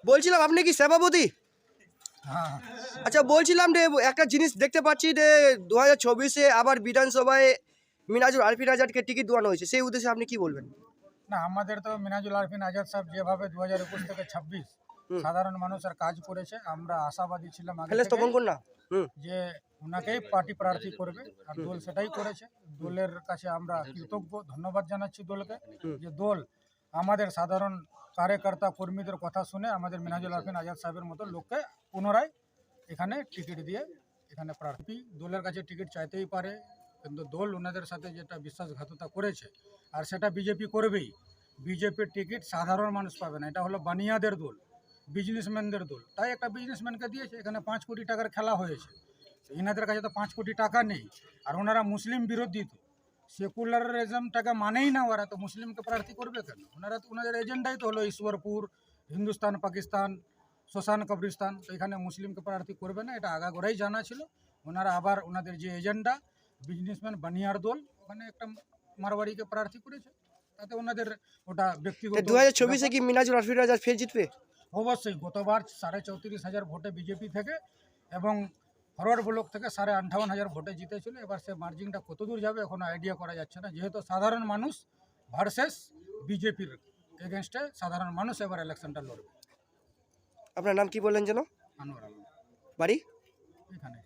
বলছিলাম আপনি কি সভাপতি? হ্যাঁ, আচ্ছা বলছিলাম যে একটা জিনিস দেখতে পাচ্ছি যে 2024-এ আবার বিধানসভায় মিনাজুল আরফিন আজাদকে টিকিট দেওয়ানো হয়েছে, সেই উদ্দেশ্যে আপনি কি বলবেন? না আমাদের তো মিনাজুল আরফিন আজাদ সাহেব যেভাবে 2021 থেকে 26 হুম। সাধারণ মানুষের কাজ করেছে, আমরা আশাবাদী ছিলাম আগে হ্যালো থেকে স্তপন কর না। হুম। যে ওনাকেই পার্টি প্রার্থী করবে, আর দল সেটাই করেছে। দলের কাছে আমরা কৃতজ্ঞ, ধন্যবাদ জানাচ্ছি দলকে যে দল আমাদের সাধারণ কার্যকর্তা কর্মীদের কথা শুনে আমাদের মিনাজুল আরফিন আজাদ সাহেবের মতো লোককে পুনরায় এখানে টিকিট দিয়ে এখানে প্রার্থী। দলের কাছে টিকিট চাইতেই পারে, কিন্তু দল ওনাদের সাথে যেটা বিশ্বাসঘাতকতা করেছে, আর সেটা বিজেপি করবেই। বিজেপির টিকিট সাধারণ মানুষ পাবে না, এটা হলো বানিয়াদের দল, বিজনেসম্যানদের দল। তাই একটা বিজনেসম্যানকে দিয়েছে, এখানে 5 কোটি টাকার খেলা হয়েছে। এনাদের কাছে তো 5 কোটি টাকা নেই, আর ওনারা মুসলিম বিরোধী, তো সেকুলারিজমটাকে মানেই না, ওরা তো মুসলিমকে প্রার্থী করবে কেন? ওনারা তো ওনাদের এজেন্ডাই তো হলো ঈশ্বরপুর, হিন্দুস্তান, পাকিস্তান, শ্মশান, কবরিস্তান। তো এখানে মুসলিমকে প্রার্থী করবে না, এটা আগাগোড়াই জানা ছিল। ওনারা আবার ওনাদের যে এজেন্ডা, বিজনেসম্যান বানিয়ার দল, ওখানে একটা মারওয়াড়িকে প্রার্থী করেছে, তাতে ওনাদের ওটা ব্যক্তিগত 2024-এ ব্যাপার। কি মিনাজুল আরফিন আজাদ ফের জিতবে? অবশ্যই গতবার 34,500 ভোটে বিজেপি থেকে এবং ফরওয়ার্ড ব্লক থেকে 58,500 ভোটে জিতেছিল। এবার সে মার্জিনটা কত দূর যাবে এখনো আইডিয়া করা যাচ্ছে না, যেহেতু সাধারণ মানুষ ভার্সেস বিজেপির এগেনস্টে সাধারণ মানুষ এবার ইলেকশনটা লড়বে। আপনার নাম কি বললেন যেন? আনোয়ার আলম বাড়ি? এখানে।